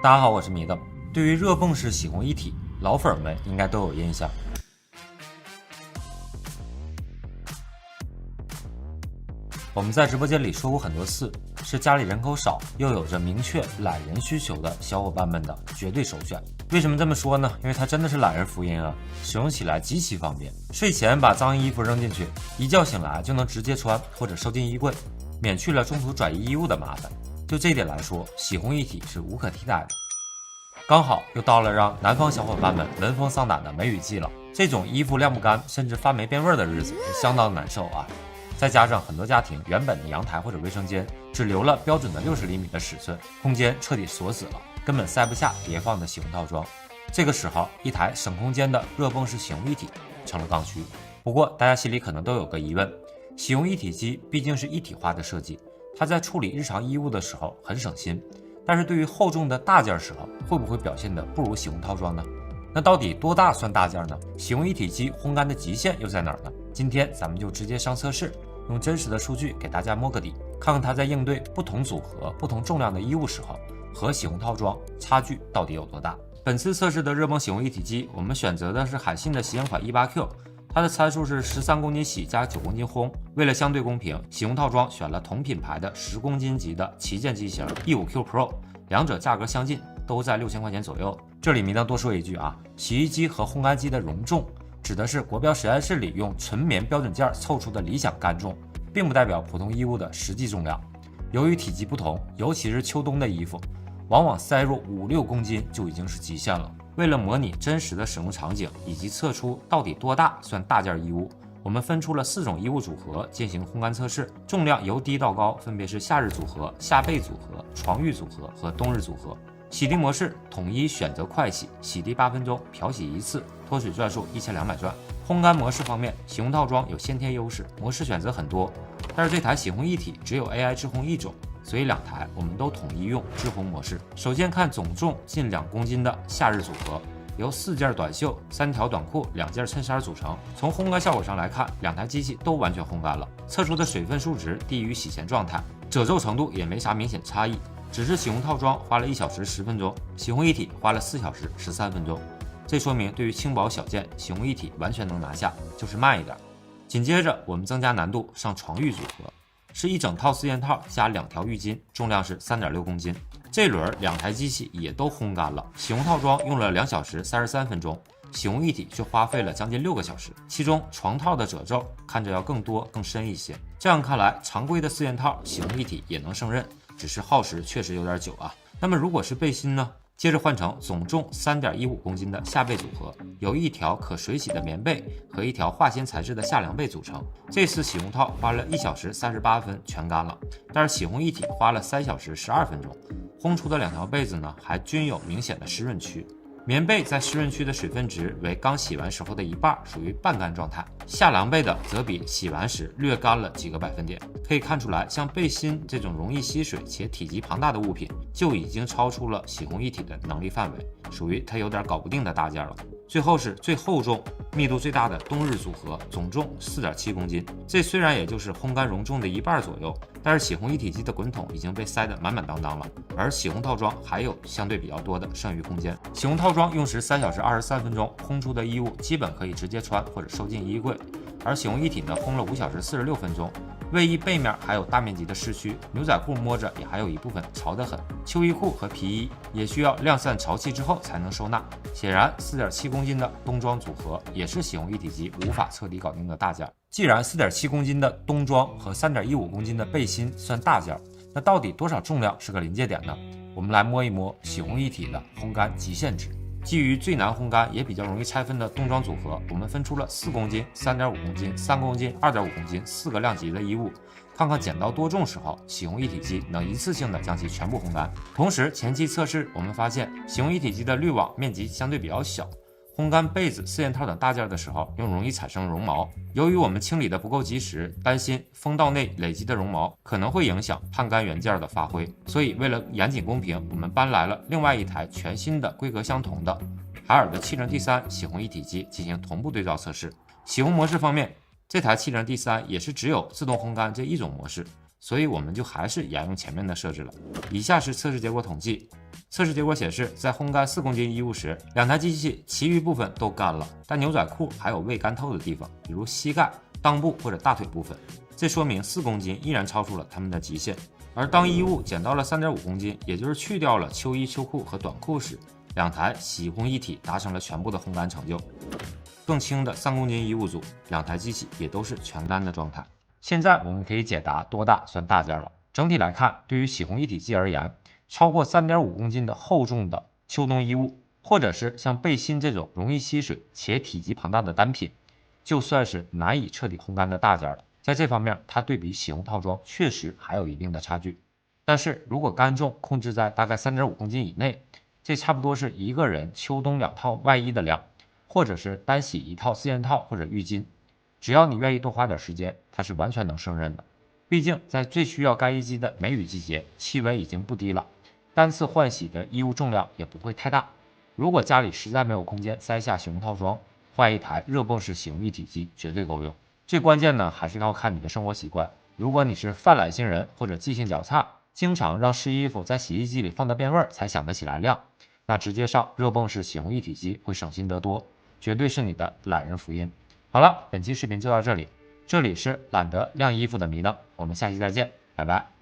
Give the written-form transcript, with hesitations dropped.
大家好，我是米的。对于热泵式洗烘一体，老粉们应该都有印象。我们在直播间里说过很多次，是家里人口少又有着明确懒人需求的小伙伴们的绝对首选。为什么这么说呢？因为它真的是懒人福音啊，使用起来极其方便。睡前把脏衣服扔进去，一觉醒来就能直接穿或者收进衣柜，免去了中途转移衣物的麻烦。就这一点来说，洗烘一体是无可替代的。刚好又到了让南方小伙伴们闻风丧胆的梅雨季了，这种衣服晾不干甚至发霉变味的日子是相当难受啊。再加上很多家庭原本的阳台或者卫生间只留了标准的60厘米的尺寸，空间彻底锁死了，根本塞不下叠放的洗烘套装。这个时候，一台省空间的热泵式洗烘一体成了刚需。不过大家心里可能都有个疑问，洗烘一体机毕竟是一体化的设计，它在处理日常衣物的时候很省心，但是对于厚重的大件时候，会不会表现得不如洗烘套装呢？那到底多大算大件呢？洗烘一体机烘干的极限又在哪儿呢？今天咱们就直接上测试，用真实的数据给大家摸个底，看看它在应对不同组合、不同重量的衣物时候，和洗烘套装差距到底有多大。本次测试的热泵洗烘一体机，我们选择的是海信的洗眼款 18Q， 它的参数是13公斤洗加9公斤烘。为了相对公平，洗烘套装选了同品牌的10公斤级的旗舰机型 E5Q Pro， 两者价格相近，都在6000块钱左右。这里明当多说一句啊，洗衣机和烘干机的容重指的是国标实验室里用纯棉标准件凑出的理想干重，并不代表普通衣物的实际重量。由于体积不同，尤其是秋冬的衣服，往往塞入5-6公斤就已经是极限了。为了模拟真实的使用场景，以及测出到底多大算大件衣物，我们分出了4种衣物组合进行烘干测试，重量由低到高分别是夏日组合、夏被组合、床褥组合和冬日组合。洗涤模式统一选择快洗，洗涤8分钟，漂洗1次，脱水转数1200转。烘干模式方面，洗烘套装有先天优势，模式选择很多，但是这台洗烘一体只有 AI 制烘一种，所以2台我们都统一用制烘模式。首先看总重近2公斤的夏日组合，由4件短袖、3条短裤、2件衬衫组成。从烘干效果上来看，2台机器都完全烘干了，测出的水分数值低于洗前状态，褶皱程度也没啥明显差异。只是洗烘套装花了1小时10分钟，洗烘一体花了4小时13分钟。这说明对于轻薄小件，洗烘一体完全能拿下，就是慢一点。紧接着我们增加难度上床褥组合，是一整套4件套加2条浴巾，重量是3.6公斤。这轮2台机器也都烘干了，洗烘套装用了2小时33分钟，洗烘一体却花费了将近6个小时，其中床套的褶皱看着要更多更深一些。这样看来，常规的4件套洗烘一体也能胜任，只是耗时确实有点久啊。那么如果是背心呢？接着换成总重3.15公斤的夏被组合，由1条可水洗的棉被和1条化纤材质的夏凉被组成。这次洗烘套花了1小时38分全干了，但是洗烘一体花了3小时12分钟。烘出的2条被子呢，还均有明显的湿润区。棉被在湿润区的水分值为刚洗完时候的1半，属于半干状态。夏凉被的则比洗完时略干了几个百分点。可以看出来，像背心这种容易吸水且体积庞大的物品，就已经超出了洗烘一体的能力范围，属于它有点搞不定的大件了。最后是最厚重、密度最大的冬日组合，总重4.7公斤。这虽然也就是烘干容重的1半左右，但是洗烘一体机的滚筒已经被塞得满满当当了，而洗烘套装还有相对比较多的剩余空间。洗烘套装用时3小时23分钟，烘出的衣物基本可以直接穿或者收进衣柜，而洗烘一体呢，烘了5小时46分钟。卫衣背面还有大面积的湿区，牛仔裤摸着也还有一部分潮得很，秋衣裤和皮衣也需要晾散潮气之后才能收纳。显然4.7公斤的冬装组合也是洗烘一体机无法彻底搞定的大件。既然4.7公斤的冬装和3.15公斤的背心算大件，那到底多少重量是个临界点呢？我们来摸一摸洗烘一体的烘干极限值。基于最难烘干也比较容易拆分的冬装组合，我们分出了4公斤、3.5公斤、3公斤、2.5公斤4个量级的衣物，看看剪刀多重时候，洗烘一体机能一次性的将其全部烘干。同时前期测试我们发现，洗烘一体机的滤网面积相对比较小，烘干被子、4件套等大件的时候，又容易产生绒毛。由于我们清理的不够及时，担心风道内累积的绒毛可能会影响盼干原件的发挥，所以为了严谨公平，我们搬来了另外一台全新的规格相同的海尔的70 T3 洗烘一体机进行同步对照测试。洗烘模式方面，这台70 T3也是只有自动烘干这一种模式，所以我们就还是沿用前面的设置了。以下是测试结果统计。测试结果显示，在烘干4公斤衣物时，两台机器其余部分都干了，但牛仔裤还有未干透的地方，比如膝盖、裆部或者大腿部分。这说明4公斤依然超出了他们的极限。而当衣物减到了3.5公斤，也就是去掉了秋衣、秋裤和短裤时，两台洗烘一体达成了全部的烘干成就。更轻的3公斤衣物组，两台机器也都是全干的状态。现在我们可以解答多大算大件了。整体来看，对于洗烘一体机而言，超过3.5公斤的厚重的秋冬衣物，或者是像背心这种容易吸水且体积庞大的单品，就算是难以彻底烘干的大件了。在这方面，它对比洗烘套装确实还有一定的差距。但是如果干重控制在大概3.5公斤以内，这差不多是一个人秋冬2套外衣的量，或者是单洗1套4件套或者浴巾。只要你愿意多花点时间，它是完全能胜任的。毕竟在最需要干衣机的梅雨季节，气温已经不低了，单次换洗的衣物重量也不会太大。如果家里实在没有空间塞下洗烘套装，换一台热泵式洗烘一体机绝对够用。最关键呢，还是要看你的生活习惯。如果你是泛懒星人或者记性较差，经常让湿衣服在洗衣机里放到变味才想得起来晾，那直接上热泵式洗烘一体机会省心得多，绝对是你的懒人福音。好了，本期视频就到这里，这里是懒得晾衣服的迷呢，我们下期再见，拜拜。